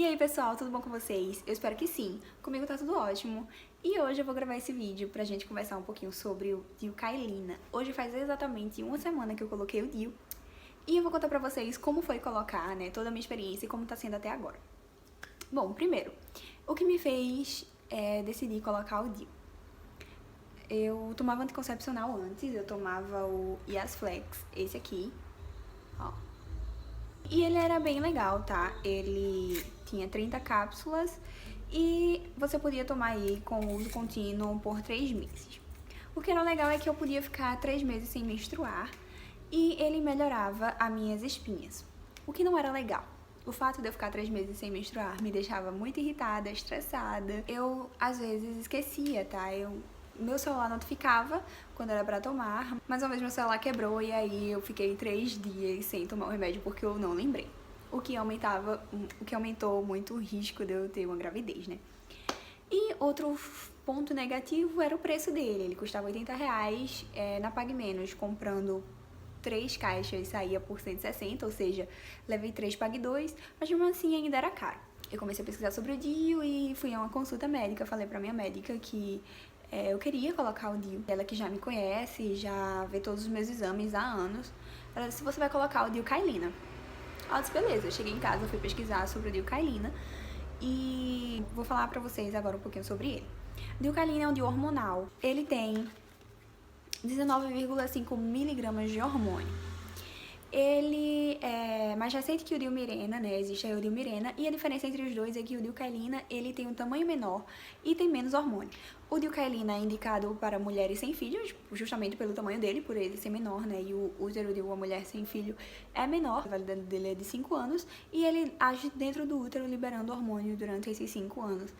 E aí pessoal, tudo bom com vocês? Eu espero que sim, comigo tá tudo ótimo. E hoje eu vou gravar esse vídeo pra gente conversar um pouquinho sobre o DIU Kailina. Hoje faz exatamente uma semana que eu coloquei o DIU. E eu vou contar pra vocês como foi colocar, né, toda a minha experiência e como tá sendo até agora. Bom, primeiro, o que me fez decidir colocar o DIU? Eu tomava anticoncepcional antes, eu tomava o Yasflex, esse aqui, ó. E ele era bem legal, tá? Ele tinha 30 cápsulas e você podia tomar aí com uso contínuo por 3 meses. O que era legal é que eu podia ficar 3 meses sem menstruar e ele melhorava as minhas espinhas. O que não era legal. O fato de eu ficar 3 meses sem menstruar me deixava muito irritada, estressada. Eu, às vezes, esquecia, tá? Meu celular notificava quando era pra tomar, mas uma vez meu celular quebrou e aí eu fiquei 3 dias sem tomar o remédio porque eu não lembrei. O que aumentou muito o risco de eu ter uma gravidez, né? E outro ponto negativo era o preço dele. Ele custava R$80, na Pague Menos, comprando 3 caixas saía por 160, ou seja, levei 3, pague 2, mas mesmo assim ainda era caro. Eu comecei a pesquisar sobre o DIU e fui a uma consulta médica, falei pra minha médica que eu queria colocar o DIU. Ela que já me conhece, já vê todos os meus exames há anos, ela disse, você vai colocar o DIU Kailina. Ela disse, beleza, eu cheguei em casa, fui pesquisar sobre o DIU Kailina e vou falar pra vocês agora um pouquinho sobre ele. O DIU Kailina é um DIU hormonal, ele tem 19,5 miligramas de hormônio. Ele é mais recente que o DIU Mirena, né? Existe aí o DIU Mirena, e a diferença entre os dois é que o DIU Kailina, ele tem um tamanho menor e tem menos hormônio. O DIU Kailina é indicado para mulheres sem filhos, justamente pelo tamanho dele, por ele ser menor, né? E o útero de uma mulher sem filho é menor, a validade dele é de 5 anos, e ele age dentro do útero, liberando hormônio durante esses 5 anos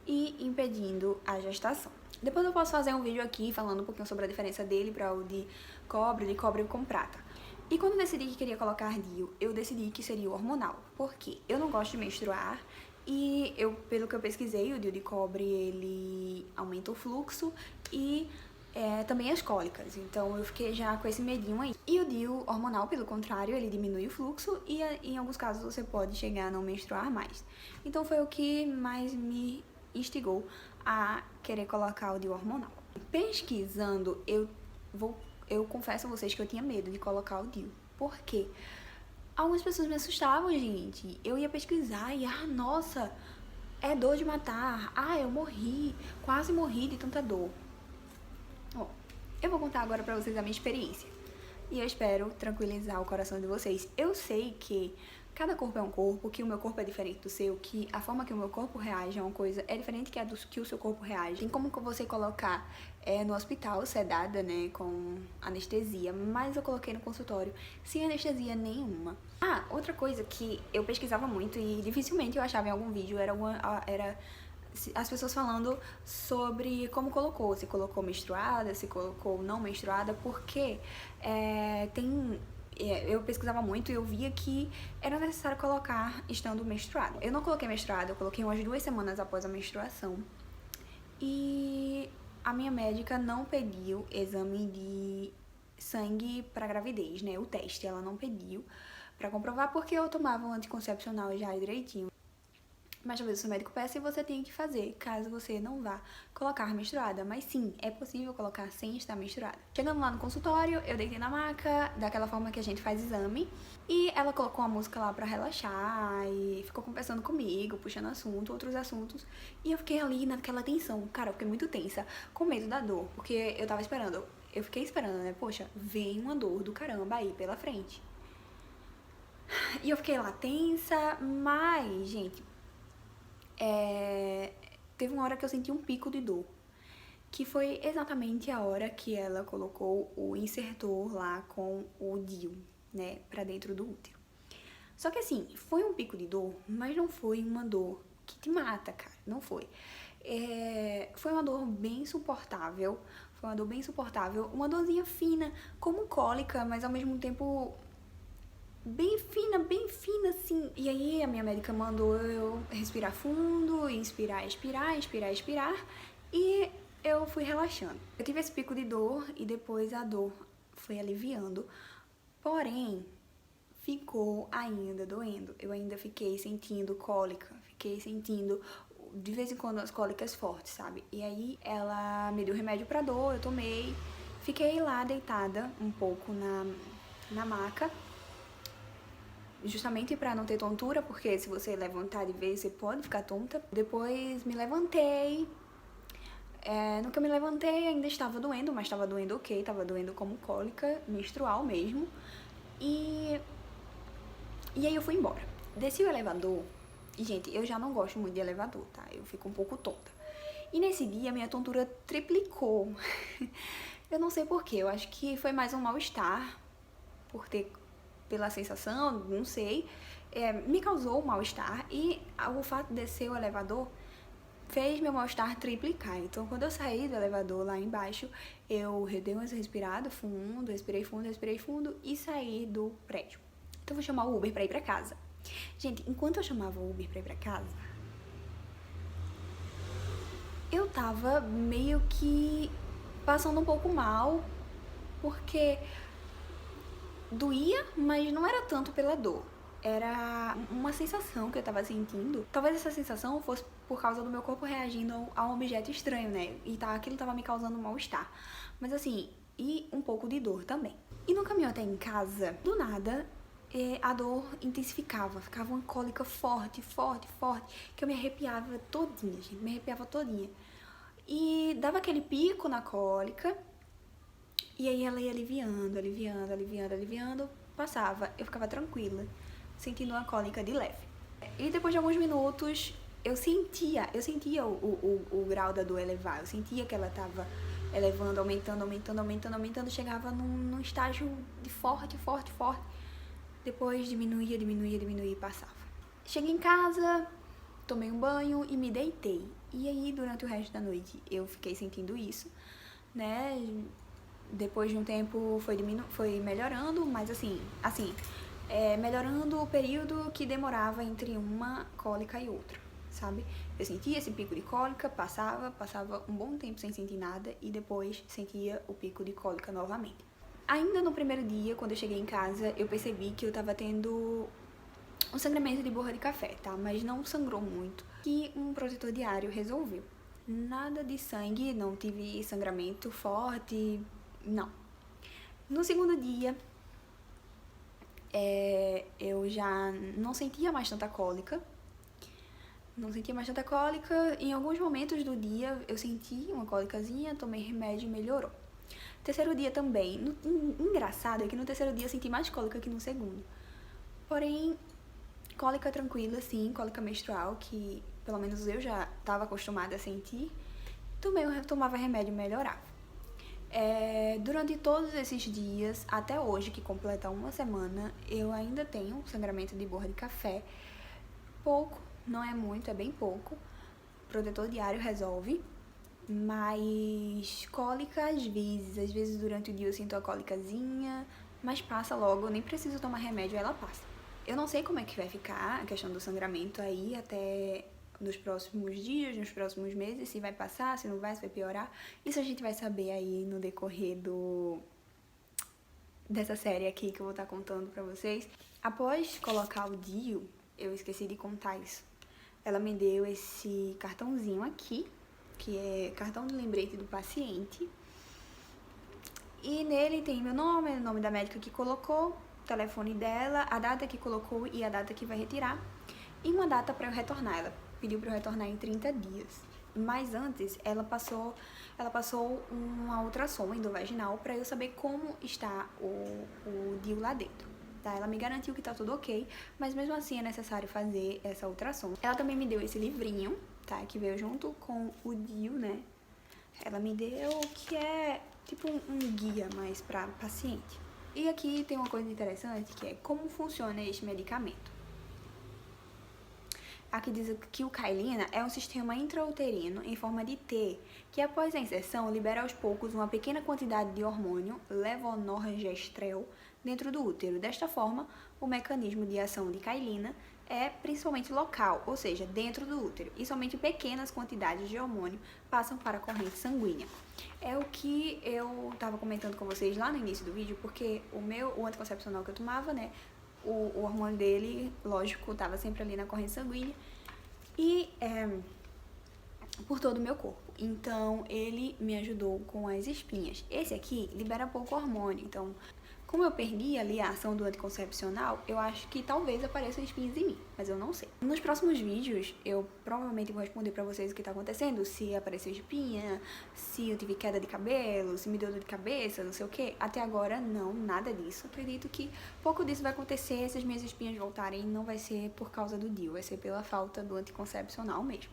e impedindo a gestação. Depois eu posso fazer um vídeo aqui falando um pouquinho sobre a diferença dele para o de cobre com prata. E quando eu decidi que queria colocar DIU, eu decidi que seria o hormonal. Por quê? Eu não gosto de menstruar e pelo que eu pesquisei, o DIU de cobre, ele aumenta o fluxo e também as cólicas. Então eu fiquei já com esse medinho aí. E o DIU hormonal, pelo contrário, ele diminui o fluxo e em alguns casos você pode chegar a não menstruar mais. Então foi o que mais me instigou a querer colocar o DIU hormonal. Pesquisando, eu confesso a vocês que eu tinha medo de colocar o DIU. Por quê? Algumas pessoas me assustavam, gente. Eu ia pesquisar e, nossa, é dor de matar. Eu morri, quase morri de tanta dor. Bom, eu vou contar agora pra vocês a minha experiência. E eu espero tranquilizar o coração de vocês. Eu sei que cada corpo é um corpo, que o meu corpo é diferente do seu, que a forma que o meu corpo reage a uma coisa é diferente que o seu corpo reage. Tem como você colocar no hospital sedada, né, com anestesia, mas eu coloquei no consultório sem anestesia nenhuma. Outra coisa que eu pesquisava muito e dificilmente eu achava em algum vídeo era as pessoas falando sobre como colocou, se colocou menstruada, se colocou não menstruada, porque eu pesquisava muito e eu via que era necessário colocar estando menstruada. Eu não coloquei menstruada, eu coloquei umas 2 semanas após a menstruação. E a minha médica não pediu exame de sangue para gravidez, né? O teste, ela não pediu para comprovar porque eu tomava um anticoncepcional já direitinho. Mas talvez o seu médico peça e você tem que fazer, caso você não vá colocar menstruada. Mas sim, é possível colocar sem estar menstruada. Chegando lá no consultório, eu deitei na maca, daquela forma que a gente faz exame. E ela colocou uma música lá pra relaxar e ficou conversando comigo, puxando assunto, outros assuntos. E eu fiquei ali naquela tensão. Cara, eu fiquei muito tensa, com medo da dor. Porque eu tava esperando, eu fiquei esperando, né? Poxa, vem uma dor do caramba aí pela frente. E eu fiquei lá tensa, mas, gente... teve uma hora que eu senti um pico de dor, que foi exatamente a hora que ela colocou o insertor lá com o DIU, né, pra dentro do útero. Só que assim, foi um pico de dor, mas não foi uma dor que te mata, cara, não foi. Foi uma dor bem suportável, uma dorzinha fina, como cólica, mas ao mesmo tempo bem fina assim. E aí a minha médica mandou eu respirar fundo, inspirar, expirar, inspirar, expirar, e eu fui relaxando. Eu tive esse pico de dor e depois a dor foi aliviando, porém ficou ainda doendo. Eu ainda fiquei sentindo cólica, fiquei sentindo de vez em quando as cólicas fortes, sabe? E aí ela me deu remédio pra dor, eu tomei, fiquei lá deitada um pouco na maca, justamente pra não ter tontura, porque se você levantar de vez você pode ficar tonta. Depois me levantei. No que eu me levantei ainda estava doendo, mas estava doendo ok, estava doendo como cólica menstrual mesmo. E aí eu fui embora. Desci o elevador, e gente, eu já não gosto muito de elevador, tá? Eu fico um pouco tonta. E nesse dia minha tontura triplicou. Eu não sei porquê, eu acho que foi mais um mal-estar, pela sensação, não sei. Me causou um mal-estar e o fato de descer o elevador fez meu mal-estar triplicar. Então, quando eu saí do elevador lá embaixo, eu dei umas respiradas fundo, respirei fundo e saí do prédio. Então, eu vou chamar o Uber pra ir pra casa. Gente, enquanto eu chamava o Uber pra ir pra casa, eu tava meio que passando um pouco mal, porque doía, mas não era tanto pela dor. Era uma sensação que eu tava sentindo. Talvez essa sensação fosse por causa do meu corpo reagindo a um objeto estranho, né? E aquilo tava me causando um mal-estar. Mas assim, e um pouco de dor também. E no caminho até em casa, do nada, a dor intensificava. Ficava uma cólica forte, que eu me arrepiava todinha, gente. Me arrepiava todinha. E dava aquele pico na cólica. E aí ela ia aliviando, passava. Eu ficava tranquila, sentindo uma cólica de leve. E depois de alguns minutos, eu sentia o grau da dor elevar. Eu sentia que ela tava elevando, aumentando, chegava num estágio de forte. Depois diminuía e passava. Cheguei em casa, tomei um banho e me deitei. E aí, durante o resto da noite, eu fiquei sentindo isso, né? Depois de um tempo foi melhorando, mas assim, melhorando o período que demorava entre uma cólica e outra, sabe? Eu sentia esse pico de cólica, passava um bom tempo sem sentir nada e depois sentia o pico de cólica novamente. Ainda no primeiro dia, quando eu cheguei em casa, eu percebi que eu tava tendo um sangramento de borra de café, tá? Mas não sangrou muito, que um protetor diário resolveu. Nada de sangue, não tive sangramento forte, não. No segundo dia, eu já não sentia mais tanta cólica. Em alguns momentos do dia eu senti uma cólicazinha, tomei remédio e melhorou. Terceiro dia também. Engraçado é que no terceiro dia eu senti mais cólica que no segundo. Porém, cólica tranquila, sim, cólica menstrual, que pelo menos eu já estava acostumada a sentir. Tomava remédio e melhorava. Durante todos esses dias, até hoje, que completa uma semana, eu ainda tenho sangramento de borra de café. Pouco, não é muito, é bem pouco. Protetor diário resolve. Mas cólica às vezes durante o dia eu sinto a cólicazinha, mas passa logo, eu nem preciso tomar remédio, ela passa. Eu não sei como é que vai ficar a questão do sangramento aí até nos próximos dias, nos próximos meses, se vai passar, se não vai, se vai piorar. Isso a gente vai saber aí no decorrer dessa série aqui que eu vou estar contando pra vocês. Após colocar o DIU, eu esqueci de contar isso. Ela me deu esse cartãozinho aqui, que é cartão de lembrete do paciente. E nele tem meu nome, o nome da médica que colocou, o telefone dela, a data que colocou e a data que vai retirar. E uma data para eu retornar. Ela pediu para eu retornar em 30 dias. Mas antes, ela passou uma ultrassom endovaginal para eu saber como está o DIU lá dentro. Tá? Ela me garantiu que tá tudo ok, mas mesmo assim é necessário fazer essa ultrassom. Ela também me deu esse livrinho, tá? Que veio junto com o DIU, né? Ela me deu que é tipo um guia mais para paciente. E aqui tem uma coisa interessante que é como funciona este medicamento. Aqui diz que o Cailina é um sistema intrauterino em forma de T, que após a inserção libera aos poucos uma pequena quantidade de hormônio levonorgestrel dentro do útero. Desta forma, o mecanismo de ação de Cailina é principalmente local, ou seja, dentro do útero, e somente pequenas quantidades de hormônio passam para a corrente sanguínea. É o que eu estava comentando com vocês lá no início do vídeo, porque o anticoncepcional que eu tomava, né, o hormônio dele, lógico, tava sempre ali na corrente sanguínea e por todo o meu corpo. Então, ele me ajudou com as espinhas. Esse aqui libera pouco hormônio, então, como eu perdi ali a ação do anticoncepcional, eu acho que talvez apareçam espinhas em mim, mas eu não sei. Nos próximos vídeos, eu provavelmente vou responder pra vocês o que tá acontecendo, se apareceu espinha, se eu tive queda de cabelo, se me deu dor de cabeça, não sei o que. Até agora, não, nada disso. Acredito que pouco disso vai acontecer, se as minhas espinhas voltarem, não vai ser por causa do DIU, vai ser pela falta do anticoncepcional mesmo.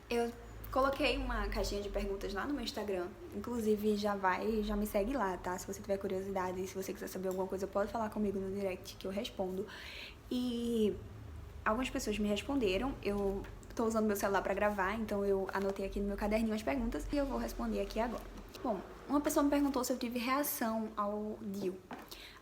Eu coloquei uma caixinha de perguntas lá no meu Instagram, inclusive já me segue lá, tá? Se você tiver curiosidade, se você quiser saber alguma coisa, pode falar comigo no direct que eu respondo. E algumas pessoas me responderam, eu tô usando meu celular pra gravar, então eu anotei aqui no meu caderninho as perguntas e eu vou responder aqui agora. Bom, uma pessoa me perguntou se eu tive reação ao DIU.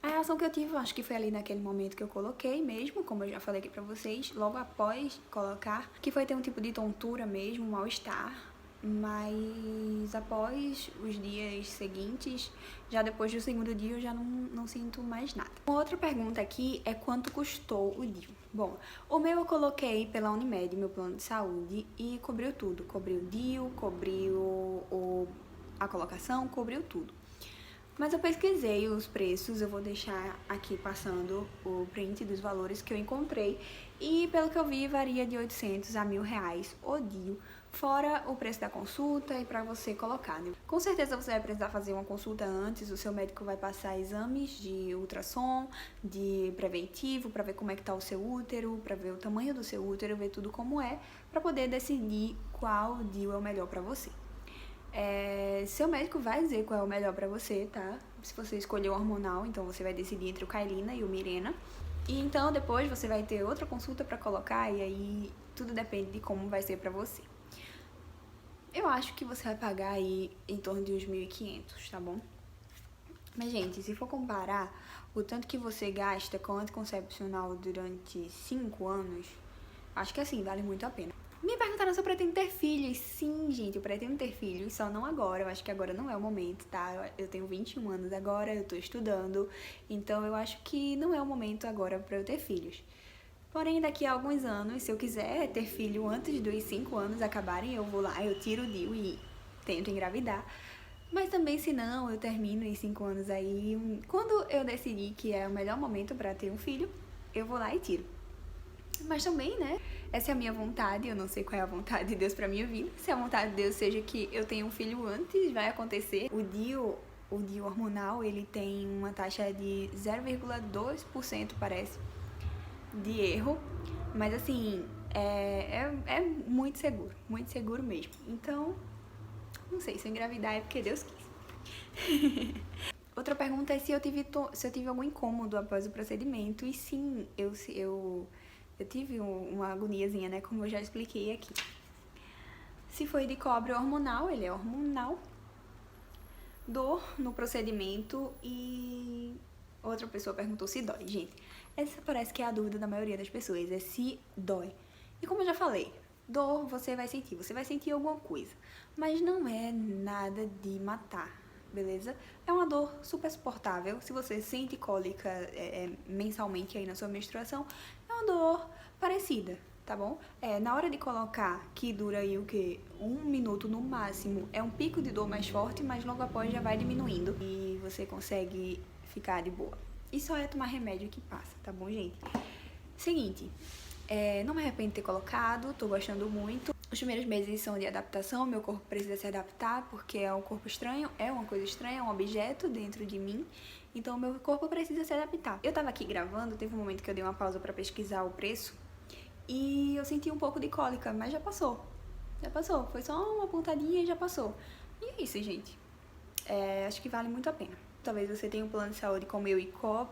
A reação que eu tive, eu acho que foi ali naquele momento que eu coloquei mesmo, como eu já falei aqui pra vocês, logo após colocar, que foi ter um tipo de tontura mesmo, um mal-estar, mas após os dias seguintes, já depois do segundo dia, eu já não sinto mais nada. Uma outra pergunta aqui é quanto custou o DIU. Bom, o meu eu coloquei pela Unimed, meu plano de saúde, e cobriu tudo. Cobriu o DIU, cobriu a colocação, cobriu tudo. Mas eu pesquisei os preços, eu vou deixar aqui passando o print dos valores que eu encontrei. E pelo que eu vi, varia de 800 a R$1.000 o DIU, fora o preço da consulta e para você colocar, né? Com certeza você vai precisar fazer uma consulta antes, o seu médico vai passar exames de ultrassom, de preventivo, para ver como é que tá o seu útero, para ver o tamanho do seu útero, ver tudo como é, para poder decidir qual DIU é o melhor para você. Seu médico vai dizer qual é o melhor pra você, tá? Se você escolher o hormonal, então você vai decidir entre o Cailina e o Mirena. E então depois você vai ter outra consulta pra colocar e aí tudo depende de como vai ser pra você. Eu acho que você vai pagar aí em torno de uns 1.500, tá bom? Mas, gente, se for comparar o tanto que você gasta com anticoncepcional durante 5 anos, acho que assim, vale muito a pena. Me perguntaram se eu pretendo ter filhos. Sim, gente, eu pretendo ter filhos, só não agora. Eu acho que agora não é o momento, tá? Eu tenho 21 anos agora, eu tô estudando, então eu acho que não é o momento agora pra eu ter filhos. Porém, daqui a alguns anos, se eu quiser ter filho antes dos 5 anos acabarem, eu vou lá, eu tiro o DIU e tento engravidar. Mas também, se não, eu termino em 5 anos aí. Quando eu decidir que é o melhor momento pra ter um filho, eu vou lá e tiro. Mas também, né, essa é a minha vontade, eu não sei qual é a vontade de Deus pra minha vida. Se a vontade de Deus seja que eu tenha um filho antes, vai acontecer. O DIU hormonal, ele tem uma taxa de 0,2%, parece, de erro. Mas assim, é muito seguro mesmo. Então, não sei, se eu engravidar é porque Deus quis. Outra pergunta é se eu tive algum incômodo após o procedimento. E sim, eu tive uma agoniazinha, né, como eu já expliquei aqui. Se foi de cobre hormonal, ele é hormonal. Dor no procedimento e outra pessoa perguntou se dói. Gente, essa parece que é a dúvida da maioria das pessoas, é se dói. E como eu já falei, dor você vai sentir alguma coisa, mas não é nada de matar, beleza? É uma dor super suportável. Se você sente cólica mensalmente aí na sua menstruação, é uma dor parecida, tá bom? Na hora de colocar, que dura aí o quê? 1 minuto no máximo, é um pico de dor mais forte, mas logo após já vai diminuindo e você consegue ficar de boa. E só é tomar remédio que passa, tá bom, gente? Seguinte, não me arrependo de ter colocado, tô gostando muito. Os primeiros meses são de adaptação, meu corpo precisa se adaptar, porque é um corpo estranho, é uma coisa estranha, é um objeto dentro de mim, então meu corpo precisa se adaptar. Eu tava aqui gravando, teve um momento que eu dei uma pausa pra pesquisar o preço, e eu senti um pouco de cólica, mas já passou, foi só uma pontadinha e já passou. E é isso, gente, acho que vale muito a pena. Talvez você tenha um plano de saúde como eu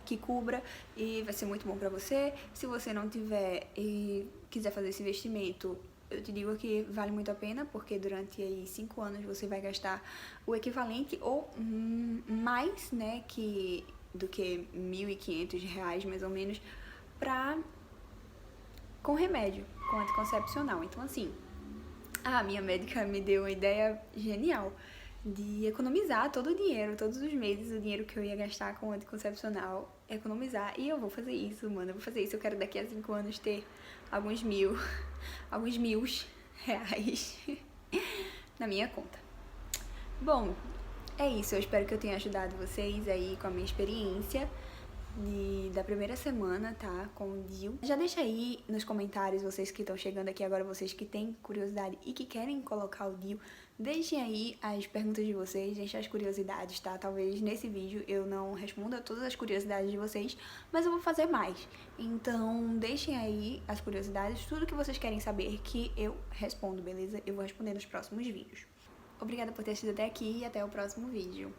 que cubra e vai ser muito bom pra você. Se você não tiver e quiser fazer esse investimento, eu te digo que vale muito a pena, porque durante aí 5 anos você vai gastar o equivalente ou mais, né, do que R$1.500, mais ou menos, com remédio, com anticoncepcional. Então, assim, a minha médica me deu uma ideia genial. de economizar todo o dinheiro, todos os meses, o dinheiro que eu ia gastar com o anticoncepcional, economizar. E eu vou fazer isso, mano, eu vou fazer isso. Eu quero daqui a 5 anos ter alguns mil reais na minha conta. Bom, é isso. Eu espero que eu tenha ajudado vocês aí com a minha experiência da primeira semana, tá? Com o DIU. Já deixa aí nos comentários, vocês que estão chegando aqui agora, vocês que têm curiosidade e que querem colocar o DIU, deixem aí as perguntas de vocês, deixem as curiosidades, tá? Talvez nesse vídeo eu não responda todas as curiosidades de vocês, mas eu vou fazer mais. Então, deixem aí as curiosidades, tudo que vocês querem saber que eu respondo, beleza? Eu vou responder nos próximos vídeos. Obrigada por ter assistido até aqui e até o próximo vídeo.